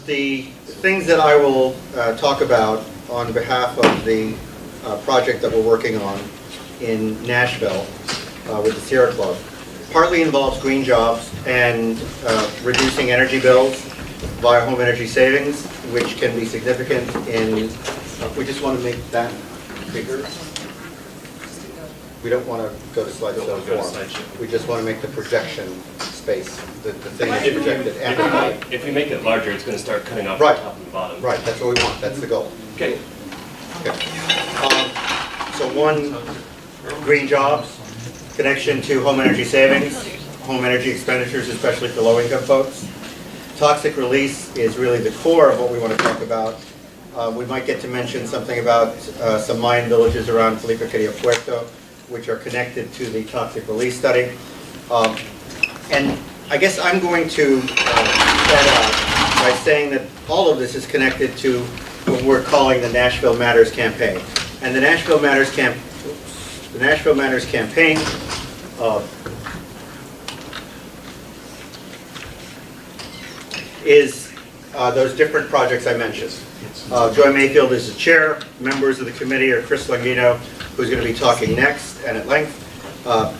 the things that I will talk about on behalf of the project that we're working on in Nashville with the Sierra Club partly involves green jobs and reducing energy bills via home energy savings, which can be significant in, we just want to make that bigger. We don't want to go to slideshow form. We just want to make the projection space, the thing that's projected. If we make it larger, it's going to start cutting off right. the top and the bottom. Right, that's what we want. That's the goal. Okay. So one, green jobs, connection to home energy savings, home energy expenditures, especially for low-income folks. Toxic release is really the core of what we want to talk about. We might get to mention something about some Mayan villages around Felipe Queria Puerto, which are connected to the toxic release study. And I guess I'm going to start out by saying that all of this is connected to what we're calling the Nashville Matters campaign. And the Nashville Matters campaign is those different projects I mentioned. Joy Mayfield is the chair. Members of the committee are Chris Lunghino, who's going to be talking next and at length. A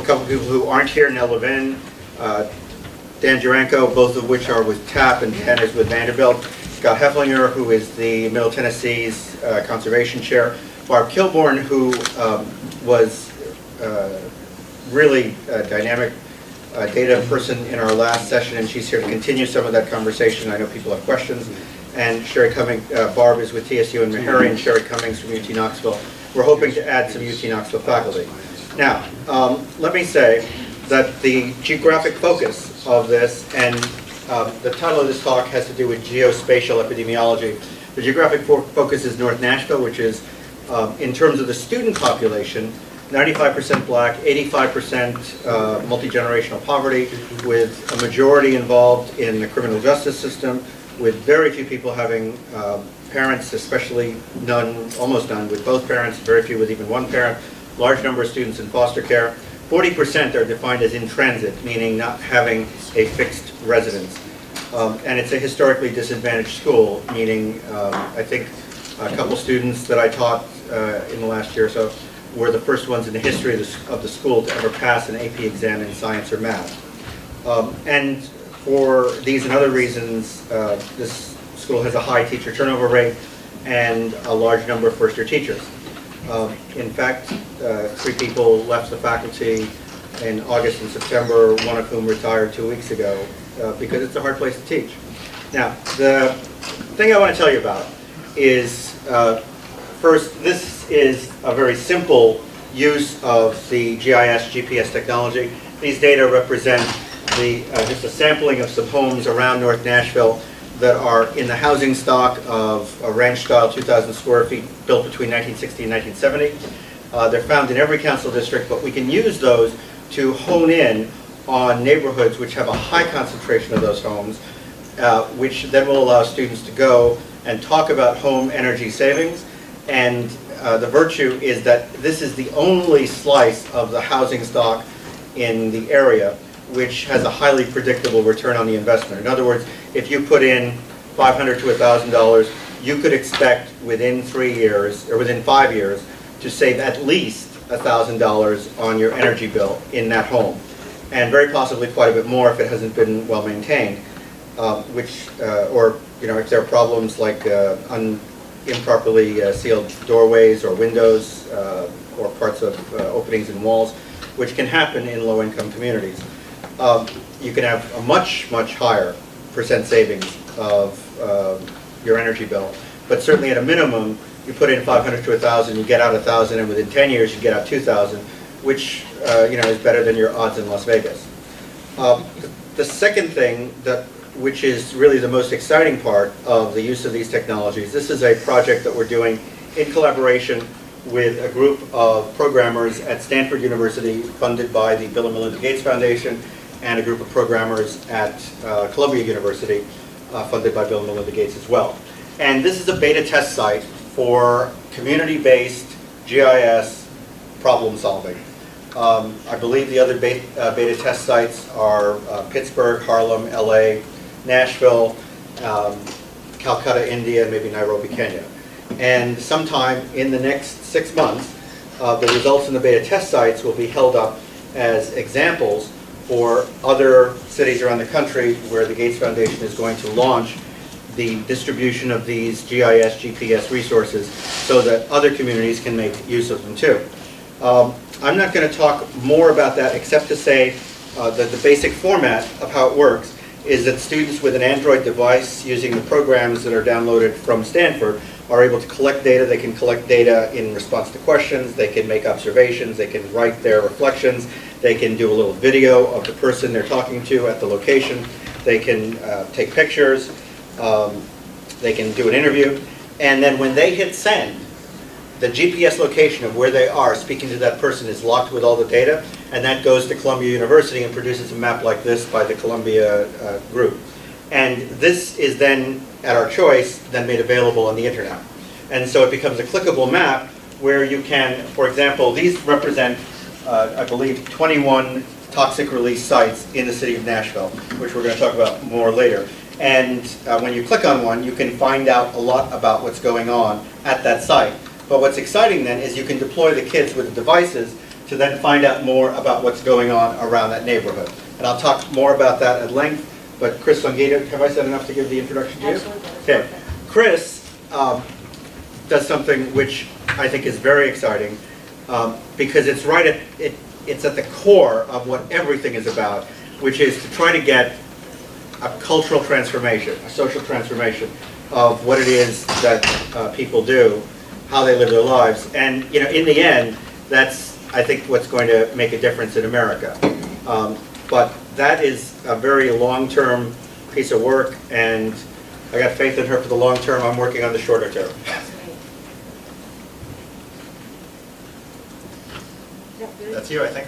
couple people who aren't here, Nell Levin, Dan Duranko, both of which are with TAP and Dan is with Vanderbilt. Scott Heflinger, who is the Middle Tennessee's conservation chair. Barb Kilborn, who was really a dynamic data person in our last session, and she's here to continue some of that conversation. I know people have questions. And Sherry Cummings, Barb is with TSU and Meharry, and Sherry Cummings from UT Knoxville. We're hoping to add some UT Knoxville faculty. Now, let me say that the geographic focus of this, and the title of this talk has to do with geospatial epidemiology. The geographic focus is North Nashville, which is, in terms of the student population, 95% black, 85% multi-generational poverty, with a majority involved in the criminal justice system, with very few people having parents, especially none, almost none, with both parents, very few with even one parent, large number of students in foster care. 40% are defined as in transit, meaning not having a fixed residence. And it's a historically disadvantaged school, meaning I think a couple students that I taught in the last year or so were the first ones in the history of the school to ever pass an AP exam in science or math. And for these and other reasons, this school has a high teacher turnover rate and a large number of first-year teachers. In fact, 3 people left the faculty in August and September, one of whom retired 2 weeks ago, because it's a hard place to teach. Now, the thing I want to tell you about is, first, this is a very simple use of the GIS GPS technology. These data represent just a sampling of some homes around North Nashville that are in the housing stock of a ranch-style 2,000 square feet built between 1960 and 1970. They're found in every council district, but we can use those to hone in on neighborhoods which have a high concentration of those homes, which then will allow students to go and talk about home energy savings. And the virtue is that this is the only slice of the housing stock in the area which has a highly predictable return on the investment. In other words, if you put in $500 to $1,000, you could expect within 3 years, or within 5 years, to save at least $1,000 on your energy bill in that home. And very possibly quite a bit more if it hasn't been well maintained, or if there are problems like improperly sealed doorways or windows or parts of openings in walls, which can happen in low-income communities. You can have a much, much higher percent savings of your energy bill. But certainly at a minimum, you put in 500 to 1,000, you get out 1,000, and within 10 years you get out 2,000, which is better than your odds in Las Vegas. The second thing, which is really the most exciting part of the use of these technologies, this is a project that we're doing in collaboration with a group of programmers at Stanford University, funded by the Bill and Melinda Gates Foundation, and a group of programmers at Columbia University, funded by Bill and Melinda Gates as well. And this is a beta test site for community-based GIS problem solving. I believe the other beta test sites are Pittsburgh, Harlem, LA, Nashville, Calcutta, India, and maybe Nairobi, Kenya. And sometime in the next 6 months, the results in the beta test sites will be held up as examples for other cities around the country where the Gates Foundation is going to launch the distribution of these GIS, GPS resources so that other communities can make use of them too. I'm not going to talk more about that except to say that the basic format of how it works is that students with an Android device using the programs that are downloaded from Stanford are able to collect data. They can collect data in response to questions, they can make observations, they can write their reflections, they can do a little video of the person they're talking to at the location, they can take pictures, they can do an interview, and then when they hit send, the GPS location of where they are speaking to that person is locked with all the data, and that goes to Columbia University and produces a map like this by the Columbia group. And this is then, at our choice, then made available on the internet. And so it becomes a clickable map where you can, for example, these represent, I believe, 21 toxic release sites in the city of Nashville, which we're going to talk about more later. And when you click on one, you can find out a lot about what's going on at that site. But what's exciting then is you can deploy the kids with the devices to then find out more about what's going on around that neighborhood. And I'll talk more about that at length, but Chris Lunghino, have I said enough to give the introduction to you? Absolutely. Okay. Chris does something which I think is very exciting because it's right at, it's at the core of what everything is about, which is to try to get a cultural transformation, a social transformation of what it is that people do, how they live their lives, and in the end, that's I think what's going to make a difference in America. But that is a very long-term piece of work, and I got faith in her for the long term. I'm working on the shorter term. That's you, I think.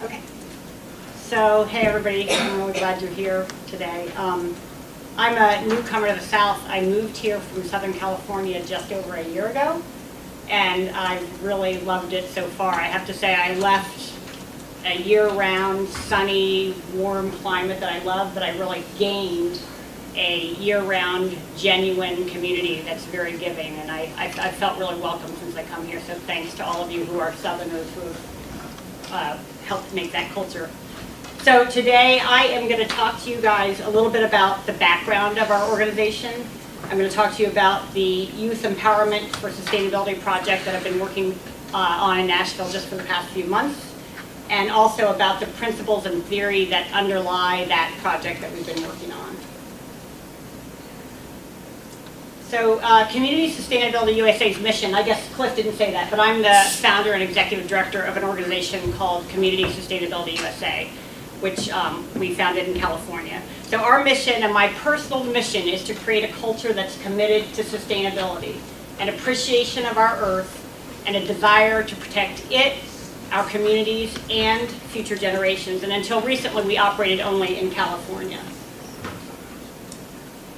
Okay. So, hey everybody, I'm really glad you're here today. I'm a newcomer to the South. I moved here from Southern California just over a year ago, and I've really loved it so far. I have to say I left a year-round, sunny, warm climate that I love, but I really gained a year-round, genuine community that's very giving, and I felt really welcome since I come here, so thanks to all of you who are Southerners who have helped make that culture. So today I am going to talk to you guys a little bit about the background of our organization. I'm going to talk to you about the Youth Empowerment for Sustainability project that I've been working on in Nashville just for the past few months, and also about the principles and theory that underlie that project that we've been working on. So Community Sustainability USA's mission, I guess Cliff didn't say that, but I'm the founder and executive director of an organization called Community Sustainability USA, which we founded in California. So our mission, and my personal mission, is to create a culture that's committed to sustainability, an appreciation of our Earth, and a desire to protect it, our communities, and future generations. And until recently, we operated only in California.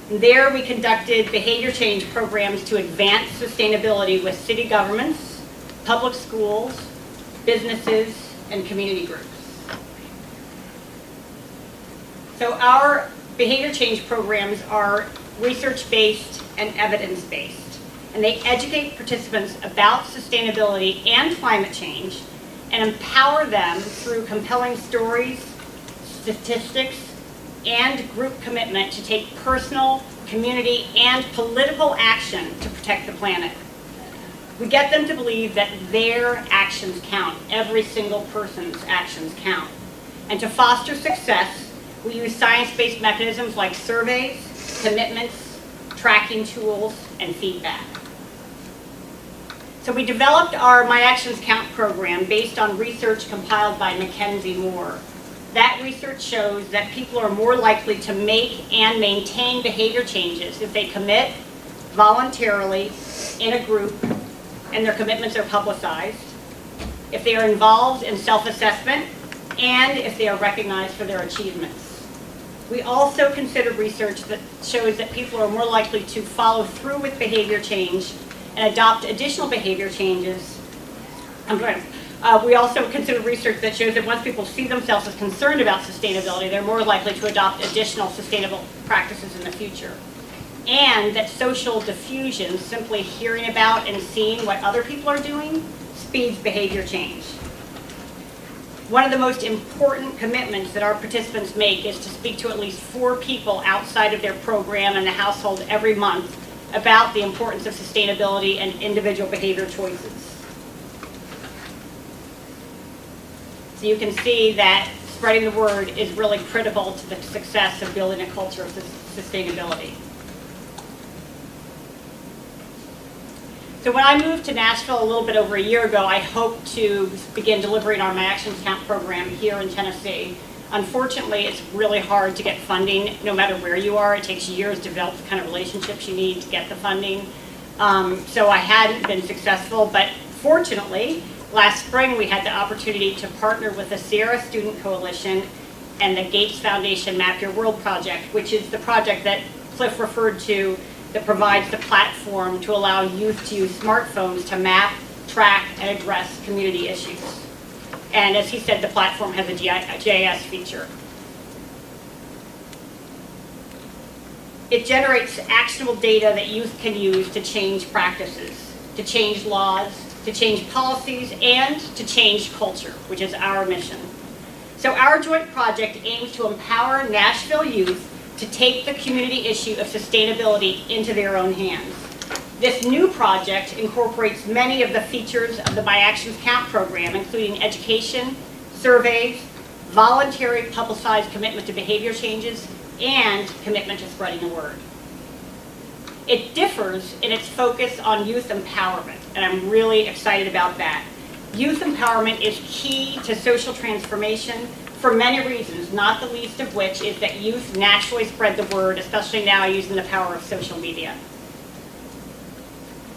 And there, we conducted behavior change programs to advance sustainability with city governments, public schools, businesses, and community groups. So our behavior change programs are research-based and evidence-based, and they educate participants about sustainability and climate change and empower them through compelling stories, statistics, and group commitment to take personal, community, and political action to protect the planet. We get them to believe that their actions count, every single person's actions count. And to foster success, we use science-based mechanisms like surveys, commitments, tracking tools, and feedback. So we developed our My Actions Count program based on research compiled by Mackenzie Moore. That research shows that people are more likely to make and maintain behavior changes if they commit voluntarily in a group and their commitments are publicized, if they are involved in self-assessment, and if they are recognized for their achievements. We also consider research that shows that people are more likely to follow through with behavior change and adopt additional behavior changes We also consider research that shows that once people see themselves as concerned about sustainability, they're more likely to adopt additional sustainable practices in the future. And that social diffusion, simply hearing about and seeing what other people are doing, speeds behavior change. One of the most important commitments that our participants make is to speak to at least 4 people outside of their program and the household every month about the importance of sustainability and individual behavior choices. So you can see that spreading the word is really critical to the success of building a culture of sustainability. So when I moved to Nashville a little bit over a year ago, I hoped to begin delivering our My Actions Count program here in Tennessee. Unfortunately, it's really hard to get funding no matter where you are. It takes years to develop the kind of relationships you need to get the funding. So I hadn't been successful, but fortunately, last spring we had the opportunity to partner with the Sierra Student Coalition and the Gates Foundation Map Your World project, which is the project that Cliff referred to that provides the platform to allow youth to use smartphones to map, track, and address community issues. And as he said, the platform has a GIS feature. It generates actionable data that youth can use to change practices, to change laws, to change policies, and to change culture, which is our mission. So our joint project aims to empower Nashville youth to take the community issue of sustainability into their own hands. This new project incorporates many of the features of the My Actions Count program, including education, surveys, voluntary publicized commitment to behavior changes, and commitment to spreading the word. It differs in its focus on youth empowerment, and I'm really excited about that. Youth empowerment is key to social transformation for many reasons, not the least of which is that youth naturally spread the word, especially now using the power of social media.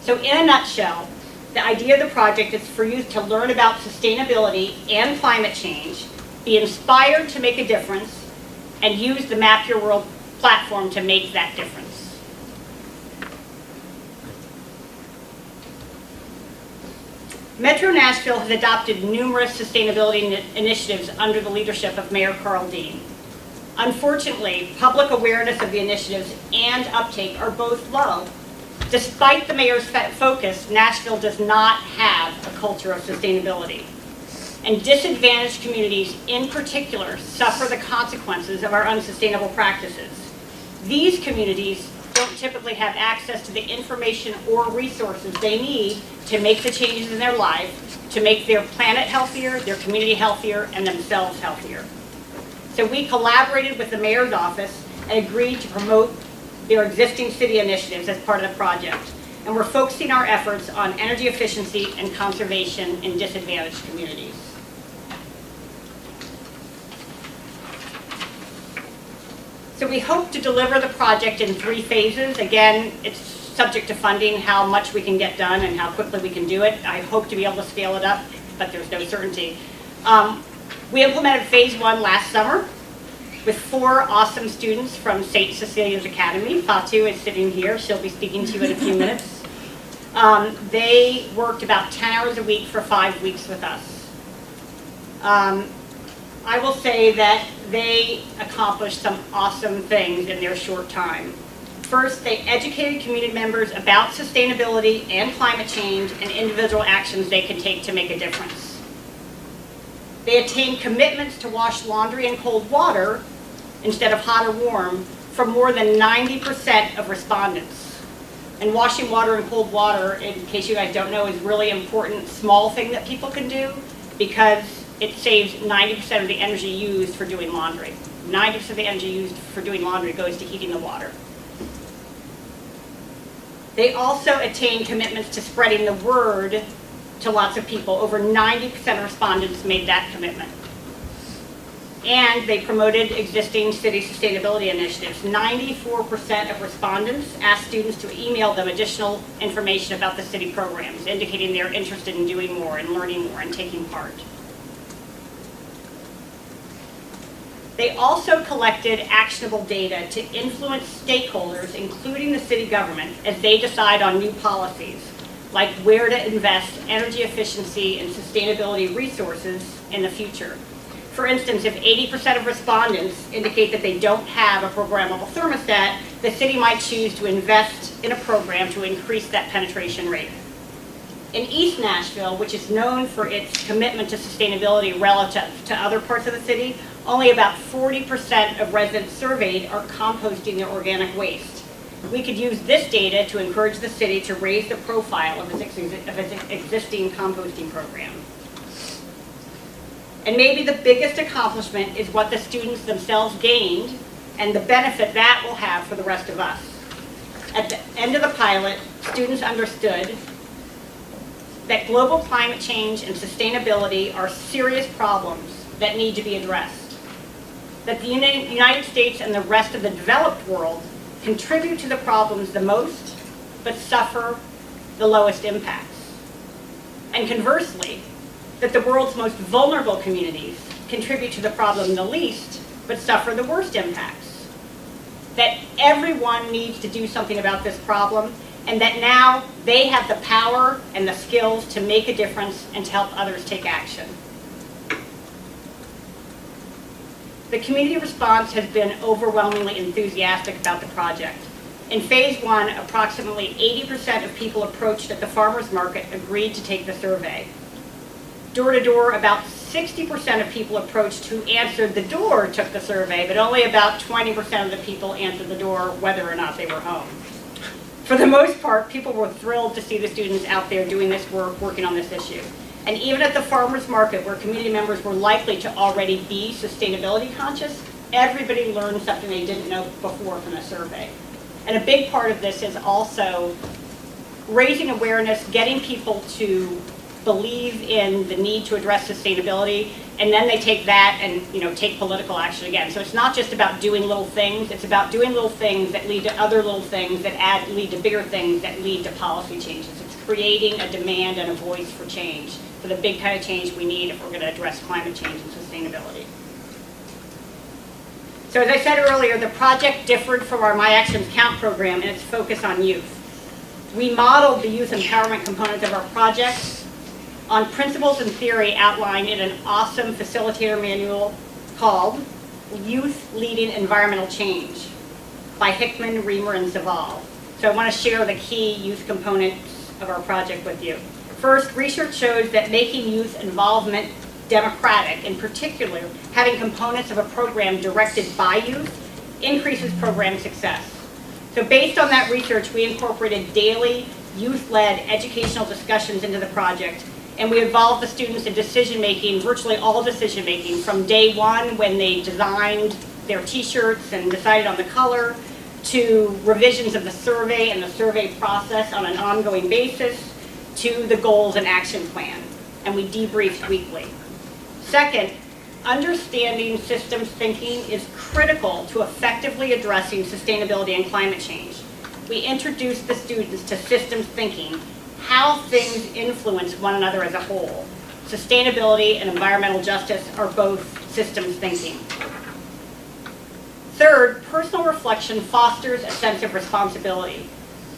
So in a nutshell, the idea of the project is for youth to learn about sustainability and climate change, be inspired to make a difference, and use the Map Your World platform to make that difference. Metro Nashville has adopted numerous sustainability initiatives under the leadership of Mayor Carl Dean. Unfortunately, public awareness of the initiatives and uptake are both low. Despite the mayor's focus, Nashville does not have a culture of sustainability. And disadvantaged communities in particular suffer the consequences of our unsustainable practices. These communities don't typically have access to the information or resources they need to make the changes in their life, to make their planet healthier, their community healthier, and themselves healthier. So we collaborated with the mayor's office and agreed to promote their existing city initiatives as part of the project. And we're focusing our efforts on energy efficiency and conservation in disadvantaged communities. So we hope to deliver the project in 3 phases. Again, it's subject to funding, how much we can get done and how quickly we can do it. I hope to be able to scale it up, but there's no certainty. We implemented phase 1 last summer with 4 awesome students from St. Cecilia's Academy. Fatu is sitting here. She'll be speaking to you in a few minutes. They worked about 10 hours a week for 5 weeks with us. I will say that they accomplished some awesome things in their short time. First, they educated community members about sustainability and climate change and individual actions they can take to make a difference. They attained commitments to wash laundry in cold water instead of hot or warm from more than 90% of respondents. And washing water in cold water, in case you guys don't know, is really important small thing that people can do because it saves 90% of the energy used for doing laundry. 90% of the energy used for doing laundry goes to heating the water. They also attained commitments to spreading the word to lots of people. Over 90% of respondents made that commitment. And they promoted existing city sustainability initiatives. 94% of respondents asked students to email them additional information about the city programs, indicating they're interested in doing more and learning more and taking part. They also collected actionable data to influence stakeholders, including the city government, as they decide on new policies. like where to invest energy efficiency and sustainability resources in the future. For instance, if 80% of respondents indicate that they don't have a programmable thermostat, the city might choose to invest in a program to increase that penetration rate. In East Nashville, which is known for its commitment to sustainability relative to other parts of the city, only about 40% of residents surveyed are composting their organic waste. We could use this data to encourage the city to raise the profile of its existing composting program. And maybe the biggest accomplishment is what the students themselves gained and the benefit that will have for the rest of us. At the end of the pilot, students understood that global climate change and sustainability are serious problems that need to be addressed. That the United States and the rest of the developed world contribute to the problems the most, but suffer the lowest impacts. And conversely, that the world's most vulnerable communities contribute to the problem the least, but suffer the worst impacts. That everyone needs to do something about this problem, and that now they have the power and the skills to make a difference and to help others take action. The community response has been overwhelmingly enthusiastic about the project. In phase 1, approximately 80% of people approached at the farmers market agreed to take the survey. Door to door, about 60% of people approached who answered the door took the survey, but only about 20% of the people answered the door whether or not they were home. For the most part, people were thrilled to see the students out there doing this work, working on this issue. And even at the farmers market, where community members were likely to already be sustainability conscious, everybody learned something they didn't know before from the survey. And a big part of this is also raising awareness, getting people to believe in the need to address sustainability, and then they take that and take political action again. So it's not just about doing little things, it's about doing little things that lead to other little things that lead to bigger things that lead to policy changes. It's creating a demand and a voice for change, for the big kind of change we need if we're going to address climate change and sustainability. So as I said earlier, the project differed from our My Actions Count program in its focus on youth. We modeled the youth empowerment components of our project on principles and theory outlined in an awesome facilitator manual called Youth Leading Environmental Change by Hickman, Reamer, and Saval. So I want to share the key youth components of our project with you. First, research shows that making youth involvement democratic, in particular, having components of a program directed by youth, increases program success. So based on that research, we incorporated daily youth-led educational discussions into the project, and we involved the students in decision-making, virtually all decision-making, from day one when they designed their t-shirts and decided on the color, to revisions of the survey and the survey process on an ongoing basis, to the goals and action plan. And we debriefed weekly. Second, understanding systems thinking is critical to effectively addressing sustainability and climate change. We introduced the students to systems thinking, how things influence one another as a whole. Sustainability and environmental justice are both systems thinking. Third, personal reflection fosters a sense of responsibility.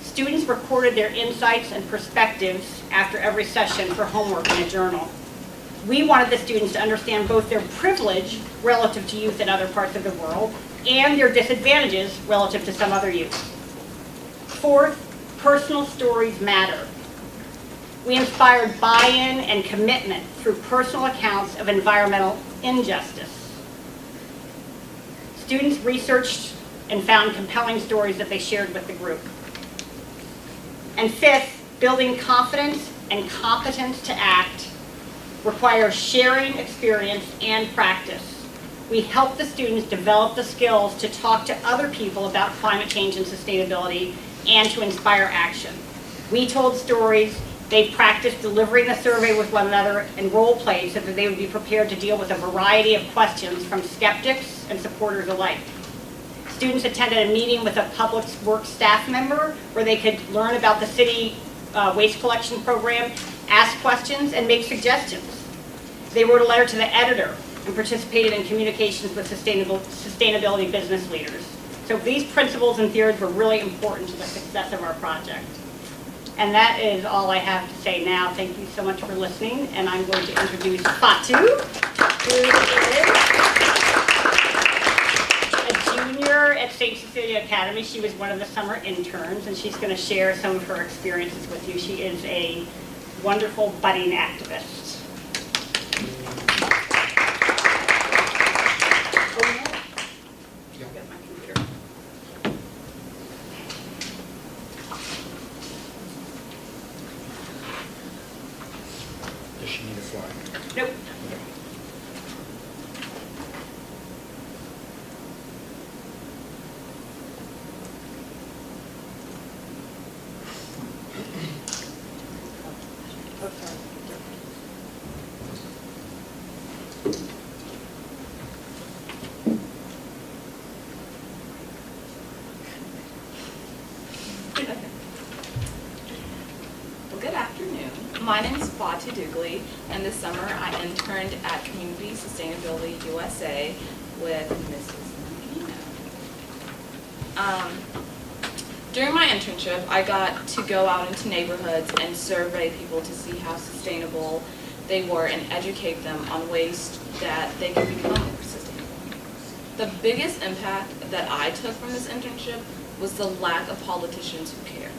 Students recorded their insights and perspectives after every session for homework in a journal. We wanted the students to understand both their privilege relative to youth in other parts of the world and their disadvantages relative to some other youth. Fourth, personal stories matter. We inspired buy-in and commitment through personal accounts of environmental injustice. Students researched and found compelling stories that they shared with the group. And fifth, building confidence and competence to act requires sharing experience and practice. We help the students develop the skills to talk to other people about climate change and sustainability and to inspire action. We told stories. They practiced delivering the survey with one another and role played so that they would be prepared to deal with a variety of questions from skeptics and supporters alike. Students attended a meeting with a public works staff member where they could learn about the city waste collection program, ask questions, and make suggestions. They wrote a letter to the editor and participated in communications with sustainability business leaders. So these principles and theories were really important to the success of our project. And that is all I have to say now. Thank you so much for listening, and I'm going to introduce Fatu, who is a junior at St. Cecilia Academy. She was one of the summer interns, and she's going to share some of her experiences with you. She is a wonderful budding activist. Get my computer. Does she need a slide? Nope. Oh, sorry. Well, good afternoon. My name is Fatu Dugley, and this summer I interned at Community Sustainability USA with Mrs. Lunghino. During my internship, I got to go out into neighborhoods and survey people to see how sustainable they were and educate them on ways that they can become more sustainable. The biggest impact that I took from this internship was the lack of politicians who care.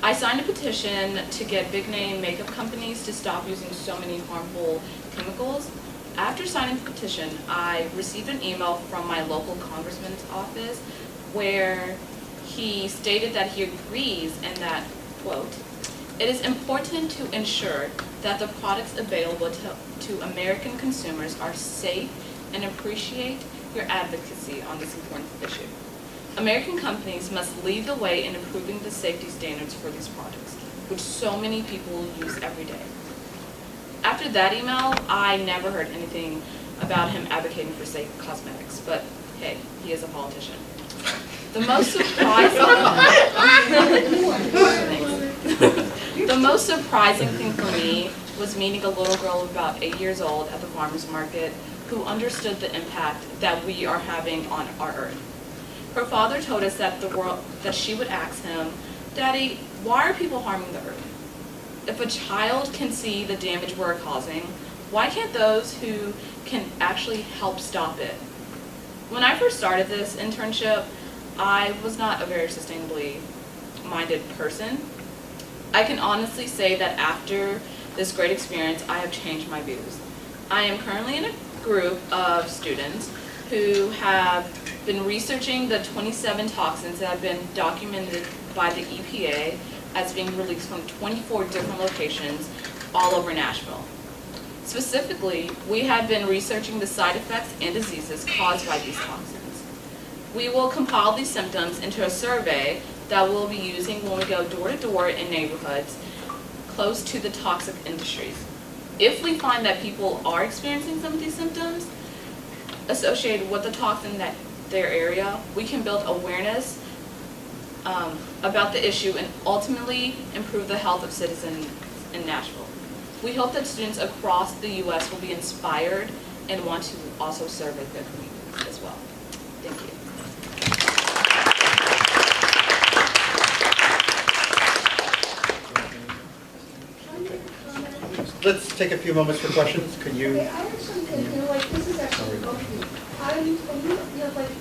I signed a petition to get big name makeup companies to stop using so many harmful chemicals. After signing the petition, I received an email from my local congressman's office where he stated that he agrees and that, quote, "It is important to ensure that the products available to American consumers are safe and appreciate your advocacy on this important issue. American companies must lead the way in improving the safety standards for these products, which so many people use every day." After that email, I never heard anything about him advocating for safe cosmetics, but hey, he is a politician. The most surprising thing for me was meeting a little girl of about 8 years old at the farmer's market who understood the impact that we are having on our earth. Her father told us that she would ask him, "Daddy, why are people harming the earth? If a child can see the damage we're causing, why can't those who can actually help stop it?" When I first started this internship, I was not a very sustainably minded person. I can honestly say that after this great experience, I have changed my views. I am currently in a group of students who have been researching the 27 toxins that have been documented by the EPA as being released from 24 different locations all over Nashville. Specifically, we have been researching the side effects and diseases caused by these toxins. We will compile these symptoms into a survey that we'll be using when we go door to door in neighborhoods close to the toxic industries. If we find that people are experiencing some of these symptoms associated with the toxin in their area, we can build awareness about the issue and ultimately improve the health of citizens in Nashville. We hope that students across the U.S. will be inspired and want to also serve their communities as well. Thank you. Let's take a few moments for questions. Could you? Okay, I actually think, like, this is actually both of you. Like,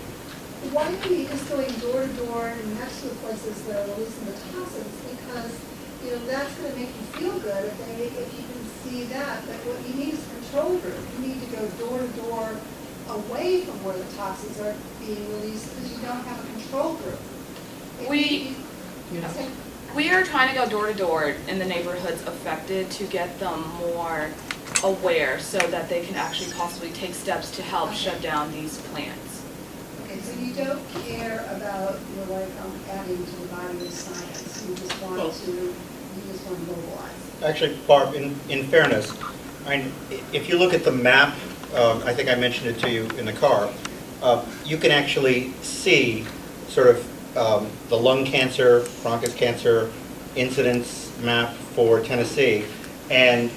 why are you just going door to door and next to the places that are releasing the toxins? Because, that's going to make you feel good if you can see that. But what you need is a control group. You need to go door to door away from where the toxins are being released because you don't have a control group. We are trying to go door to door in the neighborhoods affected to get them more aware so that they can actually possibly take steps to help shut down these plants. Okay, so you don't care about, adding to the body of science. You just want to mobilize. Actually, Barb, in fairness, if you look at the map, I think I mentioned it to you in the car, you can actually see sort of the lung cancer, bronchus cancer incidence map for Tennessee, and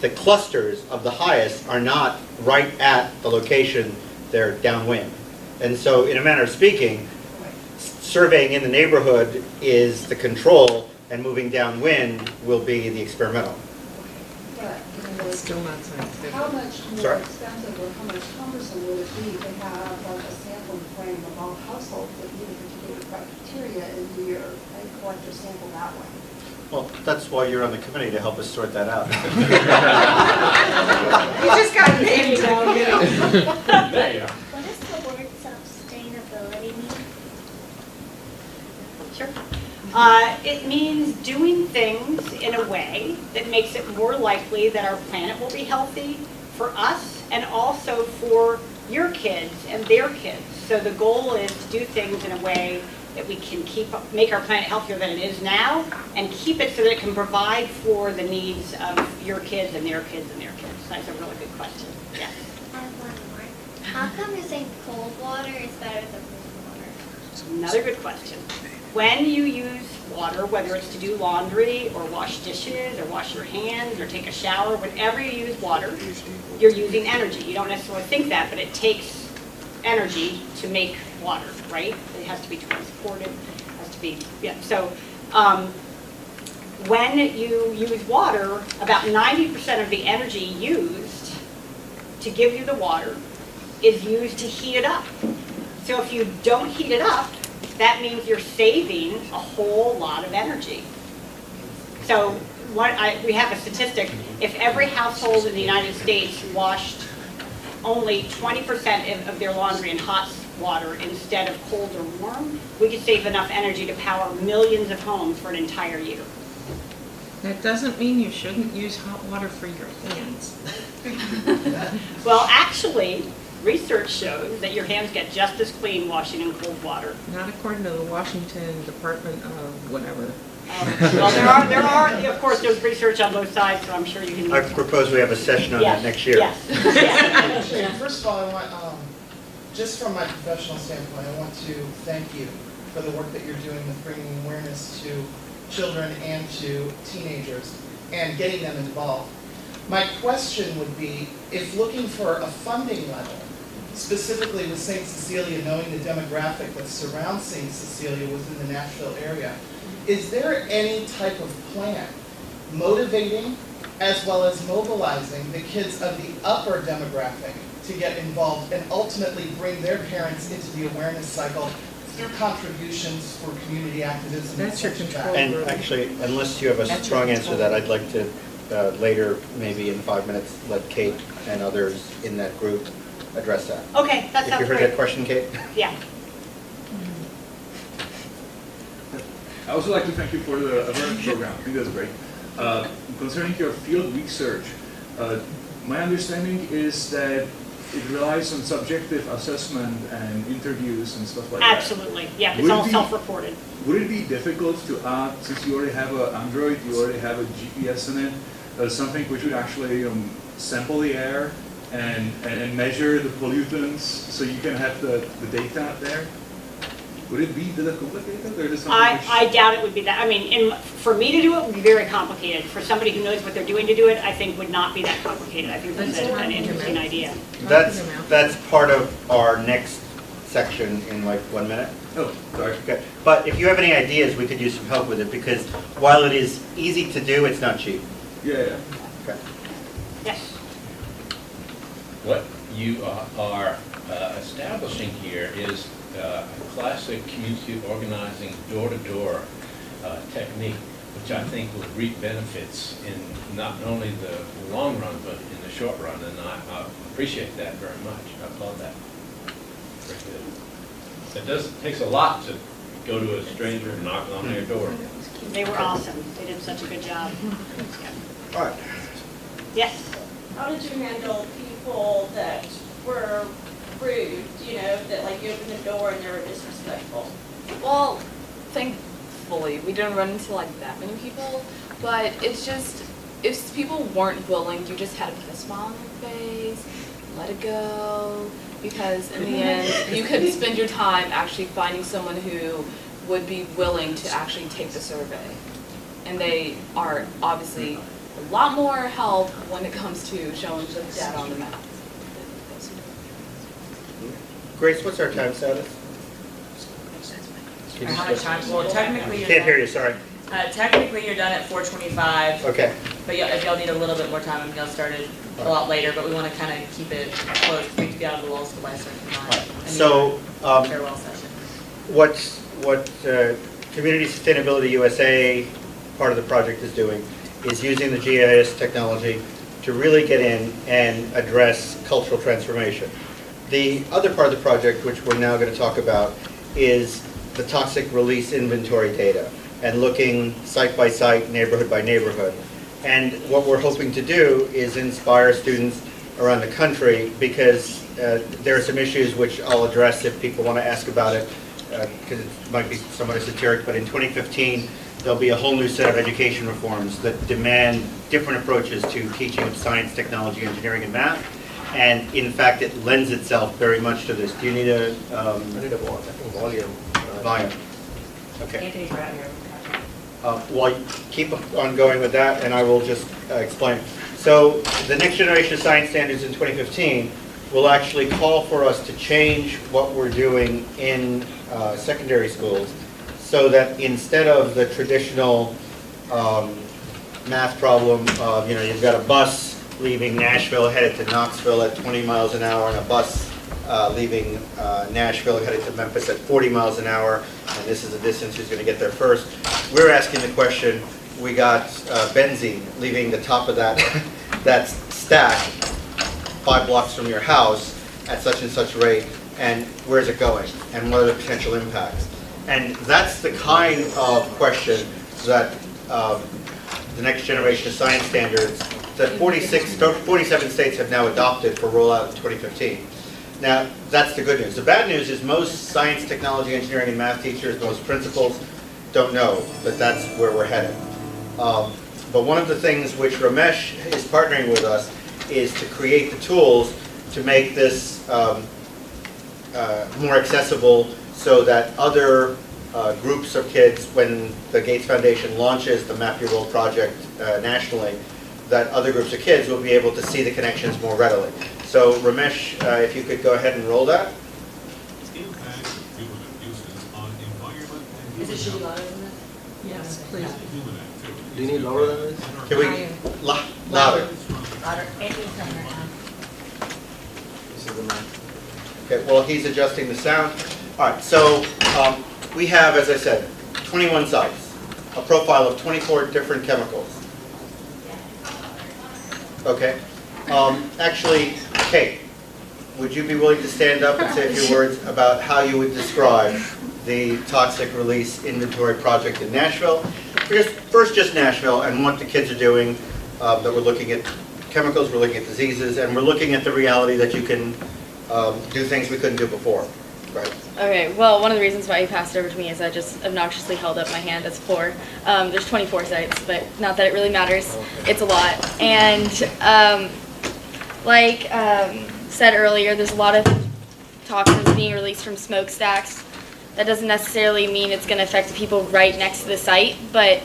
the clusters of the highest are not right at the location, they're downwind. And so in a manner of speaking, surveying in the neighborhood is the control, and moving downwind will be the experimental. But, you know, Still not scientific. how much more Sorry? expensive or how much cumbersome would it be to have like a sample frame of all households that meet a particular criteria and do your collect your sample that way? Well, that's why you're on the committee, to help us sort that out. You just got named. There you go. What does the word sustainability mean? Sure. It means doing things in a way that makes it more likely that our planet will be healthy for us and also for your kids and their kids. So the goal is to do things in a way that we can make our planet healthier than it is now and keep it so that it can provide for the needs of your kids and their kids and their kids. That's a really good question. Yes. I have one more. How come you're saying cold water is better than warm water? Another good question. When you use water, whether it's to do laundry or wash dishes or wash your hands or take a shower, whenever you use water, you're using energy. You don't necessarily think that, but it takes energy to make water, right? It has to be transported, has to be, yeah. So when you use water, about 90% of the energy used to give you the water is used to heat it up. So if you don't heat it up, that means you're saving a whole lot of energy. So we have a statistic, if every household in the United States washed only 20% of their laundry in hot water instead of cold or warm, we could save enough energy to power millions of homes for an entire year. That doesn't mean you shouldn't use hot water for your hands. Well, actually, research shows that your hands get just as clean washing in cold water. Not according to the Washington Department of whatever. Well, there are, of course, there's research on both sides, so I'm sure you can. I propose we have a session on that Yes, next year. Yes. Yes. Yeah, first of all, I want, just from my professional standpoint, I want to thank you for the work that you're doing with bringing awareness to children and to teenagers and getting them involved. My question would be, if looking for a funding level, specifically with St. Cecilia, knowing the demographic that surrounds St. Cecilia within the Nashville area, is there any type of plan motivating as well as mobilizing the kids of the upper demographic to get involved and ultimately bring their parents into the awareness cycle through contributions for community activism? That's your and such control. that? And actually, unless you have a That's strong your answer to that, I'd like to later, maybe in 5 minutes, let Kate and others in that group address that. Okay, that If sounds you heard great. that question, Kate? Yeah. I also like to thank you for the awareness program. I think that's great. Concerning your field research, my understanding is that it relies on subjective assessment and interviews and stuff like that. Absolutely. Yeah, it's Would it all be- self-reported. Would it be difficult to add, since you already have an Android, you already have a GPS in it, something which would actually sample the air and measure the pollutants so you can have the data there? Would it be that complicated, or is it something which... I doubt it would be that. I mean, for me to do it would be very complicated. For somebody who knows what they're doing to do it, I think would not be that complicated. I think that's an interesting idea. That's part of our next section in like 1 minute. Oh, sorry. Okay. But if you have any ideas, we could use some help with it, because while it is easy to do, it's not cheap. Yeah. Okay. Yes. What you are establishing here is a classic community organizing door-to-door technique, which I think will reap benefits in not only the long run, but in the short run, and I appreciate that very much. I applaud that. Very good. It takes a lot to go to a stranger and knock on their door. They were awesome. They did such a good job. Yeah. All right. Yes. How did you handle people that were rude, that like you opened the door and they were disrespectful? Well, thankfully, we didn't run into like that many people, but it's just, if people weren't willing, you just had to put a smile on their face, let it go, because in the end, you could spend your time actually finding someone who would be willing to actually take the survey. And they are obviously a lot more help when it comes to showing the data on the map. Grace, what's our time status? Or how much time? Well, technically you're Can't hear done, you, sorry. technically you're done at 4:25. Okay, But if y'all need a little bit more time, I mean, y'all started a lot later, but we want to kind of keep it close. We have to be out of the law school by a certain time. so Farewell session. what Community Sustainability USA, part of the project, is doing is using the GIS technology to really get in and address cultural transformation. The other part of the project, which we're now going to talk about, is the toxic release inventory data and looking site by site, neighborhood by neighborhood. And what we're hoping to do is inspire students around the country, because there are some issues which I'll address if people want to ask about it, because it might be somewhat esoteric, but in 2015, there'll be a whole new set of education reforms that demand different approaches to teaching of science, technology, engineering, and math. And in fact, it lends itself very much to this. Do you need a I need a volume. volume? Okay. Anthony's right here. Well, keep on going with that, and I will just explain. So the next generation of science standards in 2015 will actually call for us to change what we're doing in secondary schools, so that instead of the traditional math problem of, you've got a bus leaving Nashville headed to Knoxville at 20 miles an hour, and a bus leaving Nashville headed to Memphis at 40 miles an hour, and this is the distance, who's going to get there first. We're asking the question, we got benzene leaving the top of that, that stack 5 blocks from your house at such and such rate, and where's it going, and what are the potential impacts? And that's the kind of question that the next generation of science standards that 47 states have now adopted for rollout in 2015. Now, that's the good news. The bad news is most science, technology, engineering, and math teachers, most principals, don't know that that's where we're headed. But one of the things which Ramesh is partnering with us is to create the tools to make this more accessible, so that other groups of kids, when the Gates Foundation launches the Map Your World project nationally, that other groups of kids will be able to see the connections more readily. So Ramesh, if you could go ahead and roll that. Impact human abuses on environment and Is it should be human louder than that? Yes, please. human activities. Do you need lower than this? Can we, louder? Louder. Anthony's coming right now. This is the mic. Okay, well, he's adjusting the sound. All right, so we have, as I said, 21 sites, a profile of 24 different chemicals. Okay. Actually, Kate, would you be willing to stand up and say a few words about how you would describe the toxic release inventory project in Nashville? First, just Nashville, and what the kids are doing, that we're looking at chemicals, we're looking at diseases, and we're looking at the reality that you can do things we couldn't do before, right? Okay, well, one of the reasons why you passed it over to me is I just obnoxiously held up my hand as 4. There's 24 sites, but not that it really matters. It's a lot. And like said earlier, there's a lot of toxins being released from smokestacks. That doesn't necessarily mean it's going to affect the people right next to the site, but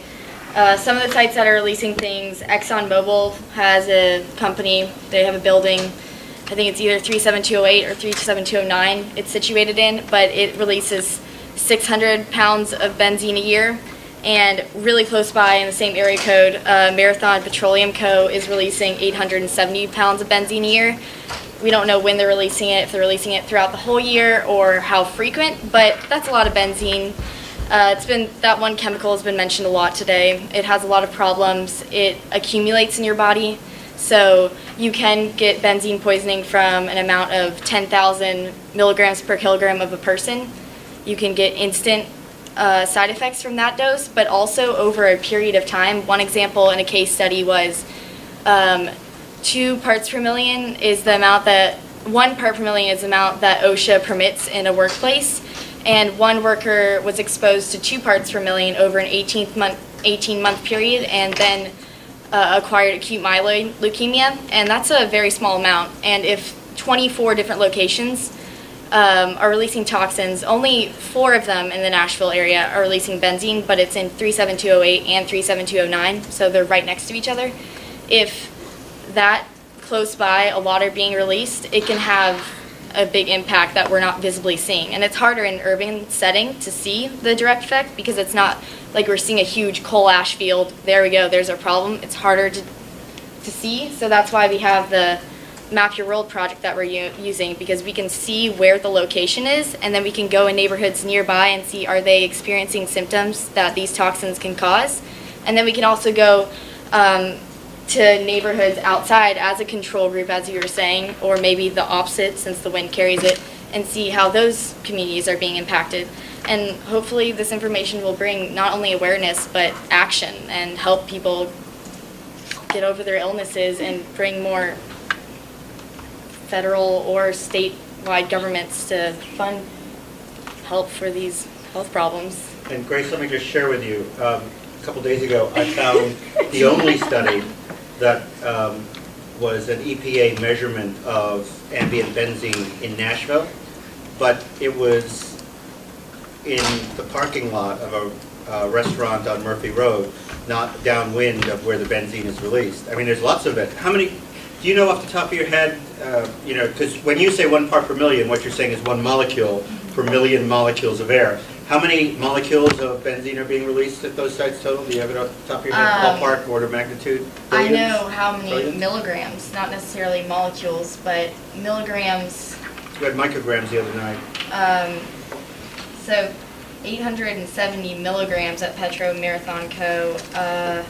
some of the sites that are releasing things, ExxonMobil has a company, they have a building, I think it's either 37208 or 37209 it's situated in, but it releases 600 pounds of benzene a year. And really close by in the same area code, Marathon Petroleum Co. is releasing 870 pounds of benzene a year. We don't know when they're releasing it, if they're releasing it throughout the whole year or how frequent, but that's a lot of benzene. That one chemical has been mentioned a lot today. It has a lot of problems. It accumulates in your body. So you can get benzene poisoning from an amount of 10,000 milligrams per kilogram of a person. You can get instant side effects from that dose, but also over a period of time. One example in a case study was 2 parts per million is the amount that, 1 part per million is the amount that OSHA permits in a workplace. And one worker was exposed to 2 parts per million over an 18-month period, and then acquired acute myeloid leukemia, and that's a very small amount. And if 24 different locations are releasing toxins, only 4 of them in the Nashville area are releasing benzene, but it's in 37208 and 37209, so they're right next to each other. If that close by a lot are being released, it can have a big impact that we're not visibly seeing. And it's harder in an urban setting to see the direct effect because it's not like we're seeing a huge coal ash field. There we go, there's our problem. It's harder to see. So that's why we have the Map Your World project that we're using, because we can see where the location is, and then we can go in neighborhoods nearby and see, are they experiencing symptoms that these toxins can cause? And then we can also go to neighborhoods outside as a control group, as you were saying, or maybe the opposite since the wind carries it, and see how those communities are being impacted. And hopefully this information will bring not only awareness, but action and help people get over their illnesses and bring more federal or statewide governments to fund help for these health problems. And Grace, let me just share with you, a couple days ago, I found the only study that was an EPA measurement of ambient benzene in Nashville, but it was in the parking lot of a restaurant on Murphy Road, not downwind of where the benzene is released. I mean, there's lots of it. How many, do you know off the top of your head, you know, because when you say 1 part per million, what you're saying is 1 molecule per million molecules of air. How many molecules of benzene are being released at those sites total? Do you have it off the top of your head? Ballpark, order of magnitude? I Billions? know how many Billions? milligrams, not necessarily molecules, but milligrams. We had micrograms the other night. So 870 milligrams at Petro Marathon Co. How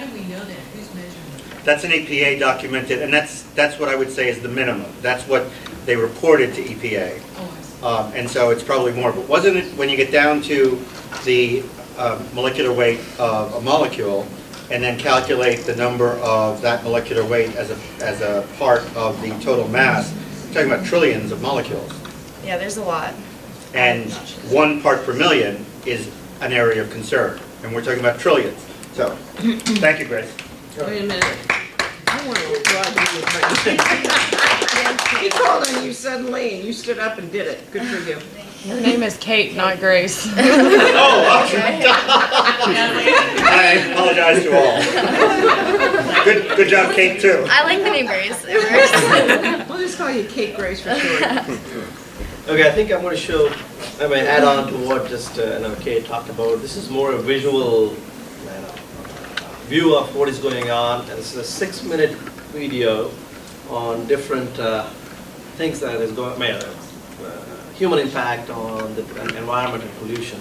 do we know that? Who's measuring it? That's an EPA documented, and that's what I would say is the minimum. That's what they reported to EPA. And so it's probably more. But wasn't it, when you get down to the molecular weight of a molecule, and then calculate the number of that molecular weight as a part of the total mass, you're talking about trillions of molecules. Yeah, there's a lot. And 1 part per million is an area of concern, and we're talking about trillions. So, thank you, Grace. Wait a minute. I want to applaud you. He called on you suddenly and you stood up and did it. Good for you. Her name is Kate, not Grace. Oh, I apologize to all. Good job, Kate, too. I like the name Grace. It works. We'll just call you Kate Grace for short. Okay, I think I'm going to add on to what just Kate talked about. This is more a visual view of what is going on. And it's a 6-minute video on different things that is going, human impact on the environment and pollution.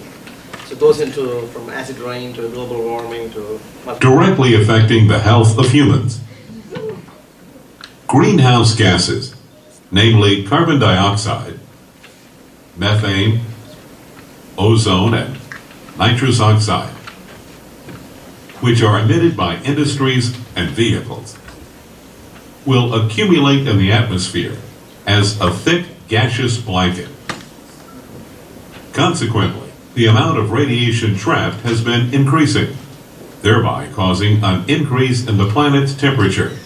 So it goes into from acid rain to global warming to directly affecting the health of humans. Greenhouse gases, namely carbon dioxide, methane, ozone, and nitrous oxide, which are emitted by industries and vehicles, will accumulate in the atmosphere as a thick gaseous blanket. Consequently, the amount of radiation trapped has been increasing, thereby causing an increase in the planet's temperature.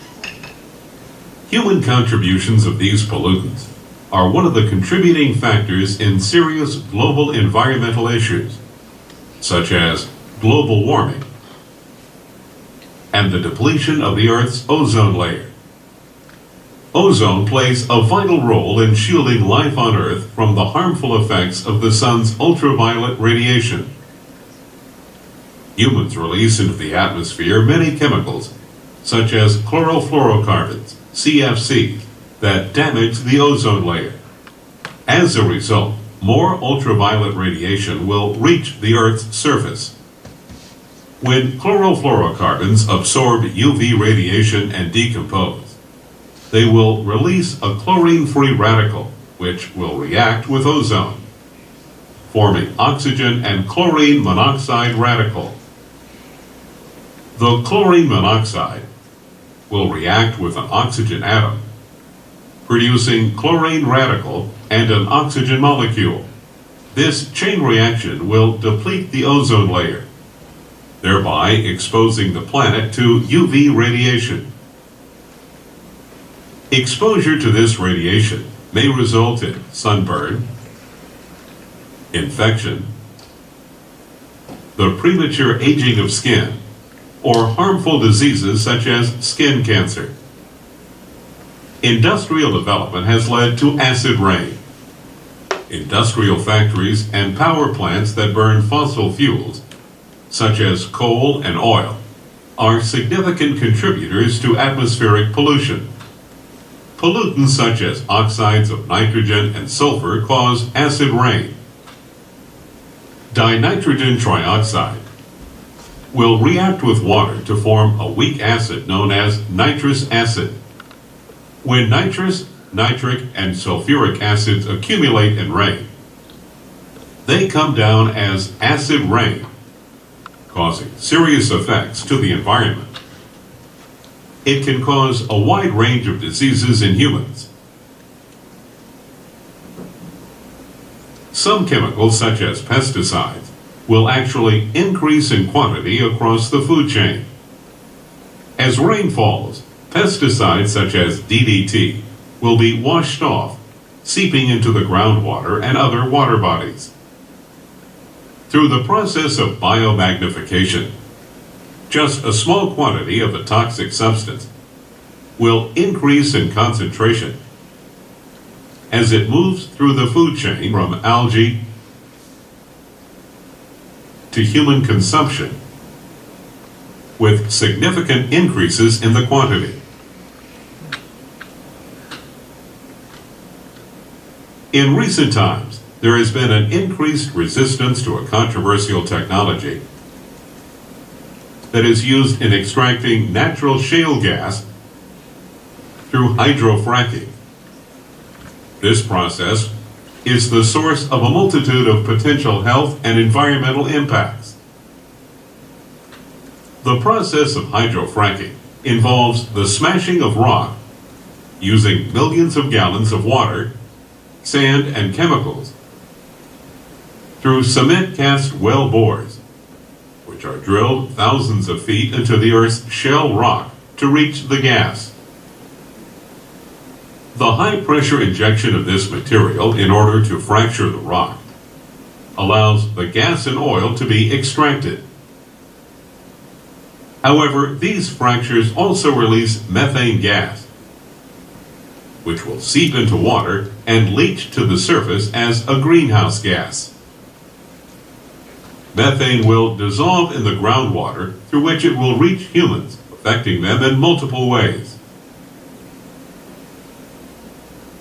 Human contributions of these pollutants are one of the contributing factors in serious global environmental issues, such as global warming and the depletion of the Earth's ozone layer. Ozone plays a vital role in shielding life on Earth from the harmful effects of the sun's ultraviolet radiation. Humans release into the atmosphere many chemicals, such as chlorofluorocarbons, CFCs, that damage the ozone layer. As a result, more ultraviolet radiation will reach the Earth's surface. When chlorofluorocarbons absorb UV radiation and decompose, they will release a chlorine-free radical, which will react with ozone, forming oxygen and chlorine monoxide radical. The chlorine monoxide will react with an oxygen atom, producing chlorine radical and an oxygen molecule. This chain reaction will deplete the ozone layer, thereby exposing the planet to UV radiation. Exposure to this radiation may result in sunburn, infection, the premature aging of skin, or harmful diseases such as skin cancer. Industrial development has led to acid rain. Industrial factories and power plants that burn fossil fuels, such as coal and oil, are significant contributors to atmospheric pollution. Pollutants such as oxides of nitrogen and sulfur cause acid rain. Dinitrogen trioxide will react with water to form a weak acid known as nitrous acid. When nitrous, nitric, and sulfuric acids accumulate in rain, they come down as acid rain, causing serious effects to the environment. It can cause a wide range of diseases in humans. Some chemicals, such as pesticides, will actually increase in quantity across the food chain. As rain falls, pesticides such as DDT will be washed off, seeping into the groundwater and other water bodies. Through the process of biomagnification, just a small quantity of the toxic substance will increase in concentration as it moves through the food chain from algae to human consumption, with significant increases in the quantity. In recent times, there has been an increased resistance to a controversial technology that is used in extracting natural shale gas through hydrofracking. This process is the source of a multitude of potential health and environmental impacts. The process of hydrofracking involves the smashing of rock using millions of gallons of water, sand, and chemicals through cement cast well bores, which are drilled thousands of feet into the Earth's shell rock to reach the gas. The high-pressure injection of this material in order to fracture the rock allows the gas and oil to be extracted. However, these fractures also release methane gas, which will seep into water and leach to the surface as a greenhouse gas. Methane will dissolve in the groundwater, through which it will reach humans, affecting them in multiple ways.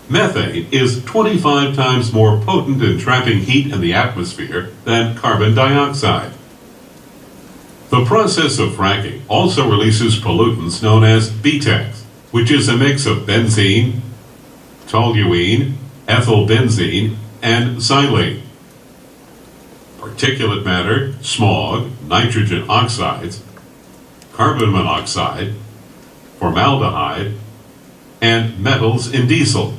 Methane is 25 times more potent in trapping heat in the atmosphere than carbon dioxide. The process of fracking also releases pollutants known as BTEX, which is a mix of benzene, toluene, ethylbenzene, and xylene. Particulate matter, smog, nitrogen oxides, carbon monoxide, formaldehyde, and metals in diesel.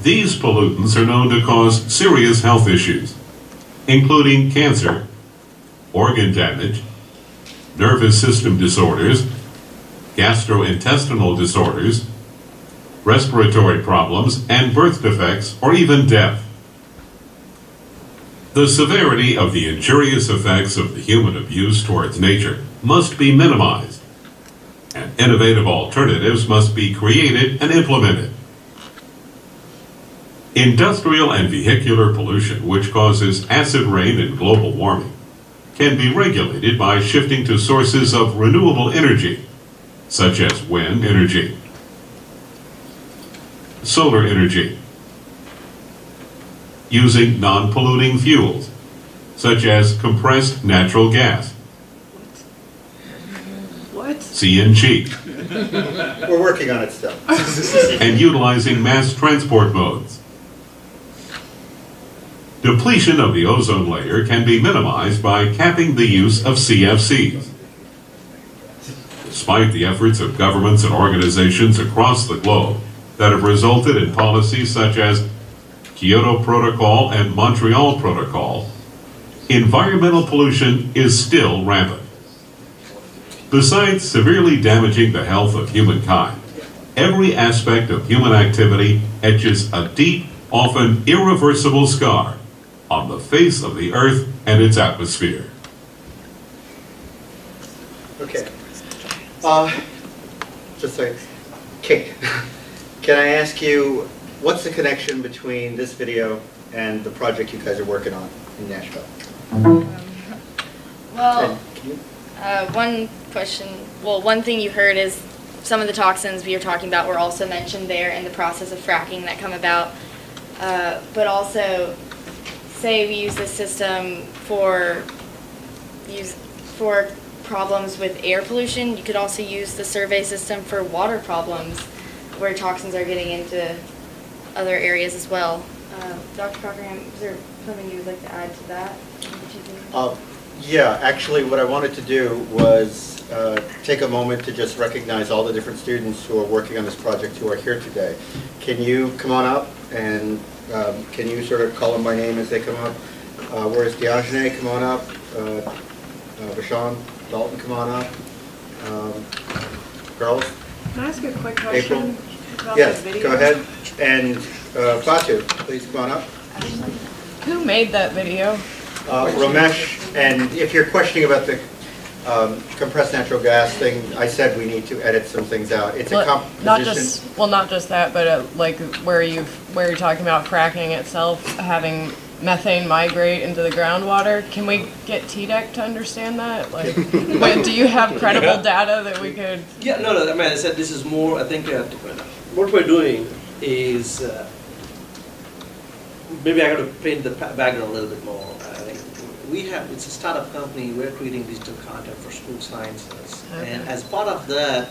These pollutants are known to cause serious health issues, including cancer, organ damage, nervous system disorders, gastrointestinal disorders, respiratory problems, and birth defects, or even death. The severity of the injurious effects of the human abuse towards nature must be minimized, and innovative alternatives must be created and implemented. Industrial and vehicular pollution, which causes acid rain and global warming, can be regulated by shifting to sources of renewable energy, such as wind energy, solar energy, using non-polluting fuels, such as compressed natural gas, CNG, We're working on it still. and utilizing mass transport modes. Depletion of the ozone layer can be minimized by capping the use of CFCs. Despite the efforts of governments and organizations across the globe that have resulted in policies such as Kyoto Protocol and Montreal Protocol, environmental pollution is still rampant. Besides severely damaging the health of humankind, every aspect of human activity etches a deep, often irreversible scar on the face of the Earth and its atmosphere. Okay. Just a second. Kate, can I ask you, what's the connection between this video and the project you guys are working on in Nashville? Well, And can you- one question, one thing you heard is some of the toxins we were talking about were also mentioned there in the process of fracking that come about. But also, say we use this system for problems with air pollution, you could also use the survey system for water problems where toxins are getting into other areas as well. Dr. Cockerham, is there something you would like to add to that? Yeah, actually, what I wanted to do was take a moment to just recognize all the different students who are working on this project who are here today. Can you come on up and can you sort of call them by name as they come up? Where's Diogene? Come on up. Rashawn Dalton, come on up. Girls? Can I ask a quick April? question about Yes, the video? go ahead. And Fatu, please come on up. Who made that video? Ramesh, and if you're questioning about the compressed natural gas thing, I said we need to edit some things out. It's a Well, composition. not just that, but like where you're talking about fracking itself, having methane migrate into the groundwater. Can we get TDEC to understand that? Like, do you have credible data that we could? Yeah, no, I mean, I said this is more, I think, what we're doing is, maybe I got to paint the background a little bit more. I think it's a startup company, we're creating digital content for school sciences. Okay. And as part of that,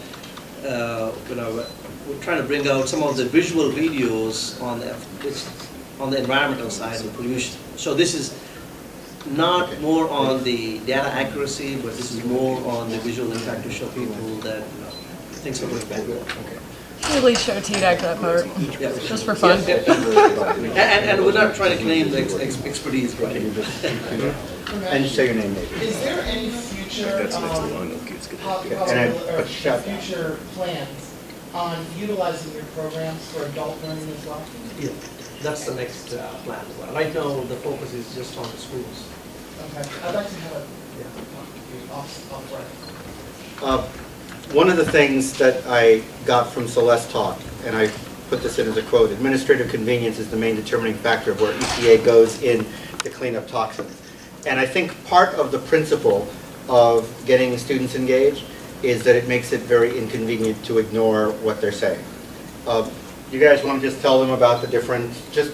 we're trying to bring out some of the visual videos on the environmental side of pollution. So this is not more on the data accuracy, but this is more on the visual impact to show people that things are going bad. Really show TDEC that part, Yeah. just for fun. And we're not trying to claim the expertise, right? And say your name, maybe. Is there any future, future plans on utilizing your programs for adult learning as well? Yeah, that's the next plan. Right now, the focus is just on the schools. Okay, I'd like to have a talk with you off One of the things that I got from Celeste's talk, and I put this in as a quote, administrative convenience is the main determining factor of where EPA goes in to clean up toxins. And I think part of the principle of getting students engaged is that it makes it very inconvenient to ignore what they're saying. You guys want to just tell them about the different, just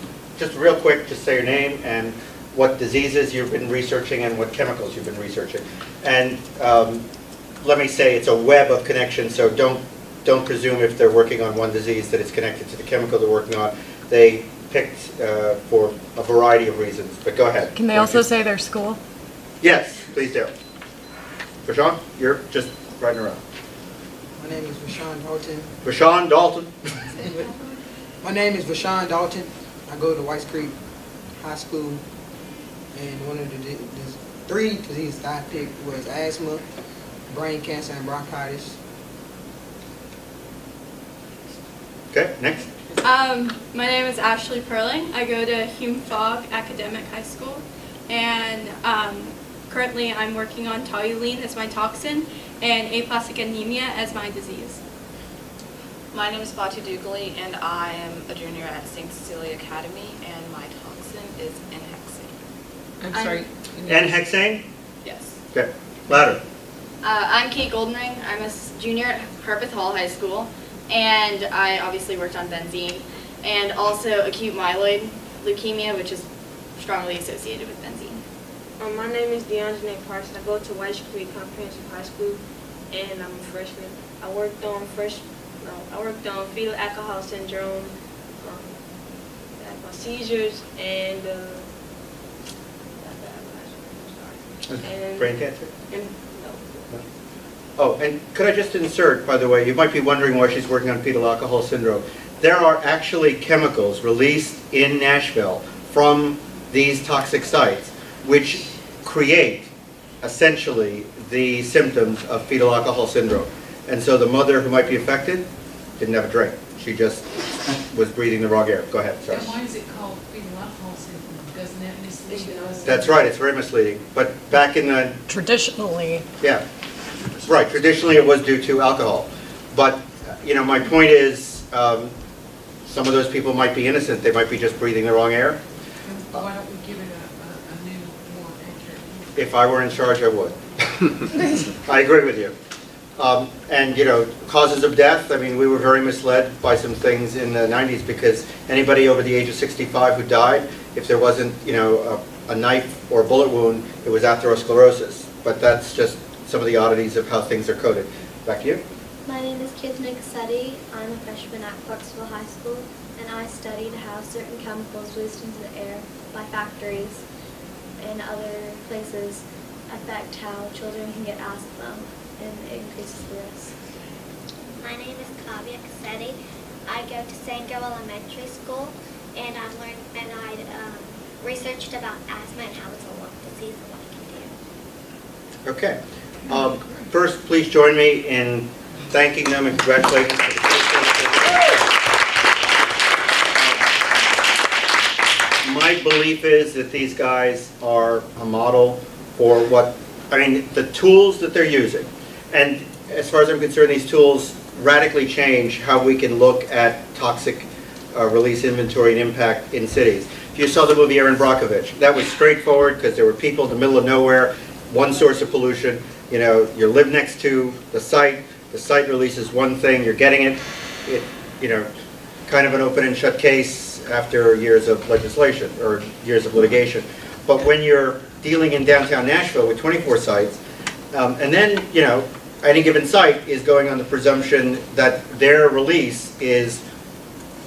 real quick, just say your name and what diseases you've been researching and what chemicals you've been researching. And let me say it's a web of connections, so don't presume if they're working on one disease that it's connected to the chemical they're working on. They picked for a variety of reasons, but go ahead. Can they also say their school? Yes, please do. Rashawn, you're just riding around. My name is Rashawn Dalton. Rashawn Dalton. My name is Rashawn Dalton. I go to Whites Creek High School, and one of the three diseases I picked was asthma, brain cancer, and bronchitis. Okay, next. My name is Ashley Perling. I go to Hume Fogg Academic High School, and currently I'm working on toluene as my toxin and aplastic anemia as my disease. My name is Fatu Dugley, and I am a junior at St. Cecilia Academy, and my toxin is N-hexane. I'm sorry. N-hexane? Yes. Okay, louder. I'm Kate Goldenring. I'm a junior at Harpeth Hall High School, and I obviously worked on benzene, and also acute myeloid leukemia, which is strongly associated with benzene. My name is Diogene Parks. I go to White Creek Comprehensive High School, and I'm a freshman. I worked on fetal alcohol syndrome, seizures, and Brain cancer? And, Oh, and could I just insert, by the way, you might be wondering why she's working on fetal alcohol syndrome. There are actually chemicals released in Nashville from these toxic sites which create essentially the symptoms of fetal alcohol syndrome. And so the mother who might be affected didn't have a drink. She just was breathing the wrong air. Go ahead, sorry. Why is it called fetal alcohol syndrome? Doesn't that mislead us? That's right, it's very misleading. But back in the... Traditionally. Yeah, right, traditionally it was due to alcohol. But you know, my point is, some of those people might be innocent. They might be just breathing the wrong air. Why don't we give it a new, more accurate? If I were in charge, I would. I agree with you. And, you know, causes of death, I mean, we were very misled by some things in the 90s because anybody over the age of 65 who died, if there wasn't, you know, a knife or a bullet wound, it was atherosclerosis. But that's just some of the oddities of how things are coded. Back to you. My name is Ramesh Kasetty. I'm a freshman at Clarksville High School, and I studied how certain chemicals released into the air by factories and other places affect how children can get asthma, and it increases the risk. My name is Kavya Kasetty. I go to Sango Elementary School, and I've learned and I researched about asthma and how it's a lung disease and what it can do. Okay. First, please join me in thanking them and congratulating them. My belief is that these guys are a model for what, I mean, the tools that they're using. And as far as I'm concerned, these tools radically change how we can look at toxic release inventory and impact in cities. If you saw the movie Erin Brockovich, that was straightforward because there were people in the middle of nowhere, one source of pollution. You know, you live next to the site releases one thing, you're getting it, you know, kind of an open and shut case after years of legislation or years of litigation. But when you're dealing in downtown Nashville with 24 sites, and then, you know, any given site is going on the presumption that their release is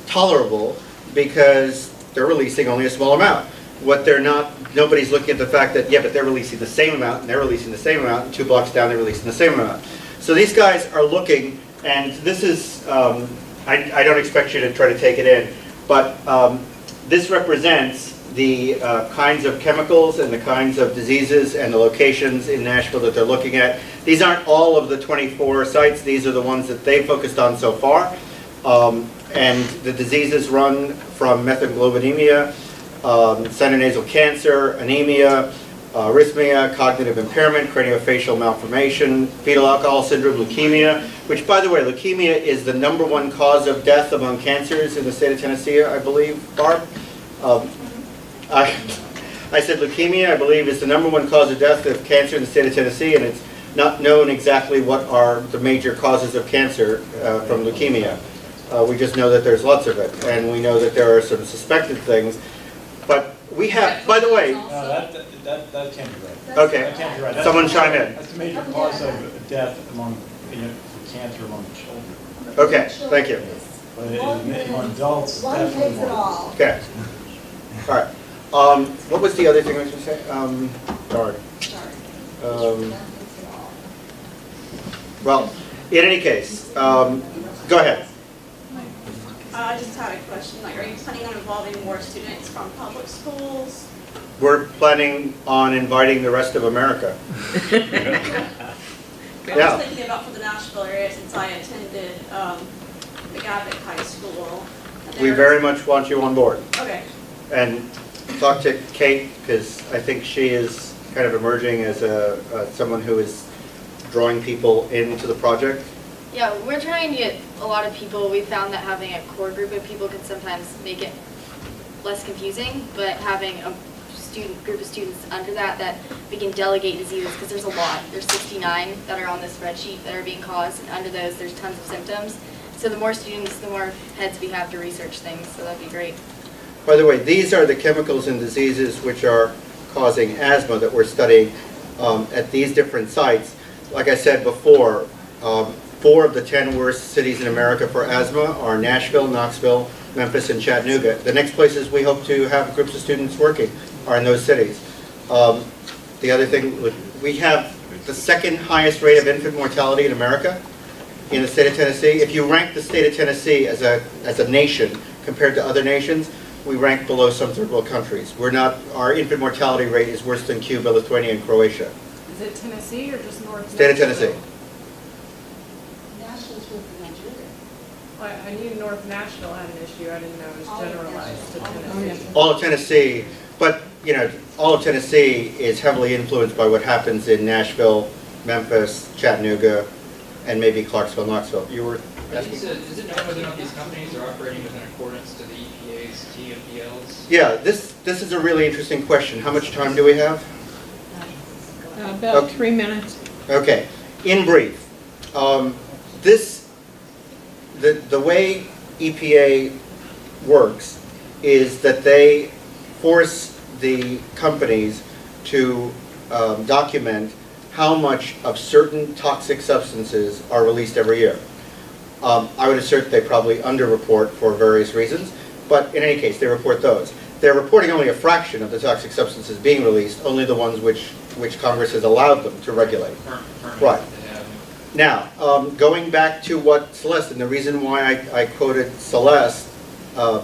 tolerable because they're releasing only a small amount. What they're not, nobody's looking at the fact that, yeah, but they're releasing the same amount, and they're releasing the same amount, and 2 blocks down they're releasing the same amount. So these guys are looking, and this is, I don't expect you to try to take it in, but this represents the kinds of chemicals and the kinds of diseases and the locations in Nashville that they're looking at. These aren't all of the 24 sites, these are the ones that they focused on so far. And the diseases run from methemoglobinemia, sinonasal cancer, anemia, arrhythmia, cognitive impairment, craniofacial malformation, fetal alcohol syndrome, leukemia, which, by the way, leukemia is the #1 cause of death among cancers in the state of Tennessee, I believe, Barb? I said leukemia, I believe, is the #1 cause of death of cancer in the state of Tennessee, and it's not known exactly what are the major causes of cancer from leukemia. We just know that there's lots of it, and we know that there are some suspected things. But we have, by the way... No, that can't be right. Okay. That can't be right. Someone chime in. That's the major cause of death among, cancer among children. Okay, thank you. But among adults, definitely more. Okay. All right. What was the other thing I was going to say? Sorry. Well, in any case, go ahead. I just had a question, like, are you planning on involving more students from public schools? We're planning on inviting the rest of America. I was thinking about for the Nashville area since I attended McGavick High School. We very much want you on board. Okay. And talk to Kate, because I think she is kind of emerging as someone who is drawing people into the project. Yeah, we're trying to get a lot of people. We found that having a core group of people can sometimes make it less confusing, but having a group of students under that we can delegate diseases, because there's a lot. There's 69 that are on this spreadsheet that are being caused, and under those there's tons of symptoms. So the more students, the more heads we have to research things, so that'd be great. By the way, these are the chemicals and diseases which are causing asthma that we're studying at these different sites. Like I said before, 4 of the 10 worst cities in America for asthma are Nashville, Knoxville, Memphis, and Chattanooga. The next places we hope to have groups of students working are in those cities. The other thing, we have the 2nd highest rate of infant mortality in America in the state of Tennessee. If you rank the state of Tennessee as a nation compared to other nations, we rank below some third world countries. Our infant mortality rate is worse than Cuba, Lithuania, and Croatia. Is it Tennessee or just North? State of Tennessee. I knew North Nashville had an issue. I didn't know it was generalized to Tennessee. All of Tennessee, but you know, all of Tennessee is heavily influenced by what happens in Nashville, Memphis, Chattanooga, and maybe Clarksville, Knoxville. You were asking? Is it known whether or not these companies are operating within accordance to the EPA's APIELs? Yeah, this is a really interesting question. How much time do we have? About Okay. 3 minutes. Okay, in brief, the way EPA works is that they force the companies to document how much of certain toxic substances are released every year. I would assert they probably underreport for various reasons, but in any case, they report those. They're reporting only a fraction of the toxic substances being released, only the ones which Congress has allowed them to regulate. Right. Now, going back to what Celeste, and the reason why I quoted Celeste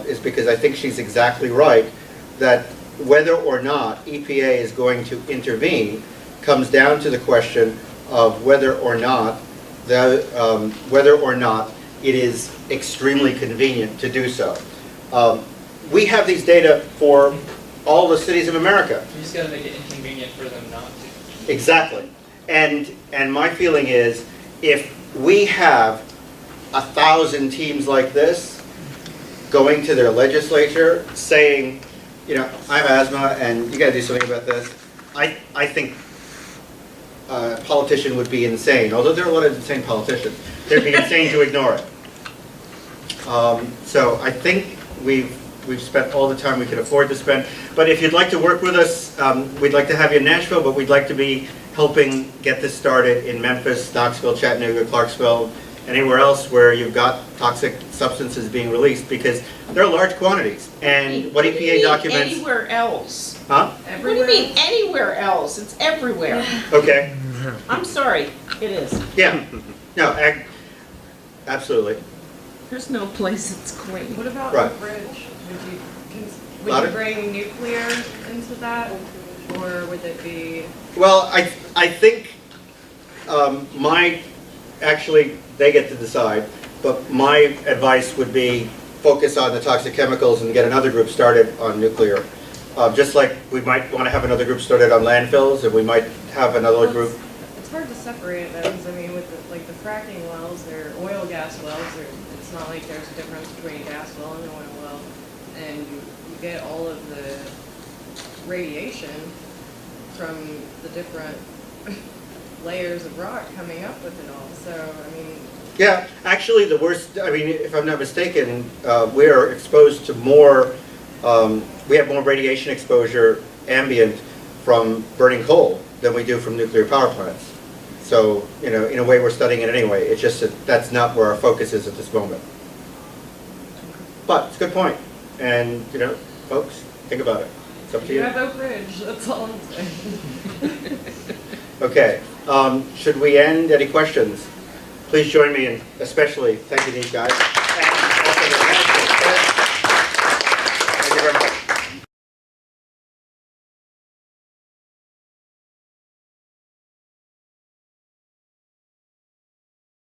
is because I think she's exactly right, that whether or not EPA is going to intervene comes down to the question of whether or not it is extremely convenient to do so. We have these data for all the cities of America. You just gotta make it inconvenient for them not to. Exactly. And my feeling is, if we have 1,000 teams like this going to their legislature saying, you know, I have asthma and you gotta do something about this, I think a politician would be insane. Although there are a lot of insane politicians, they'd be insane to ignore it. So I think we've spent all the time we could afford to spend. But if you'd like to work with us, we'd like to have you in Nashville, but we'd like to be helping get this started in Memphis, Knoxville, Chattanooga, Clarksville, anywhere else where you've got toxic substances being released, because there are large quantities. And what EPA documents... Anywhere else? Huh? What do you mean anywhere else? It's everywhere. Okay. I'm sorry, it is. Yeah. No, absolutely. There's no place that's clean. What about Right. Oak Ridge? Would Louder? you bring nuclear into that, or would it be? Well, I think actually, they get to decide, but my advice would be focus on the toxic chemicals and get another group started on nuclear. Just like we might want to have another group started on landfills, and we might have another group. It's hard to separate it, because I mean, with the fracking wells, they're oil gas wells. It's not like there's a difference between a gas well and an oil well, and you get all of the radiation from the different layers of rock coming up with it all. So, I mean... Yeah, actually the worst, I mean, if I'm not mistaken, we are exposed to more, we have more radiation exposure ambient from burning coal than we do from nuclear power plants. So, you know, in a way we're studying it anyway. It's just that that's not where our focus is at this moment. But it's a good point. And, you know, folks, think about it. It's up to you. You have Oak Ridge, that's all I'm saying. Okay, should we end? Any questions? Please join me in especially thanking these guys.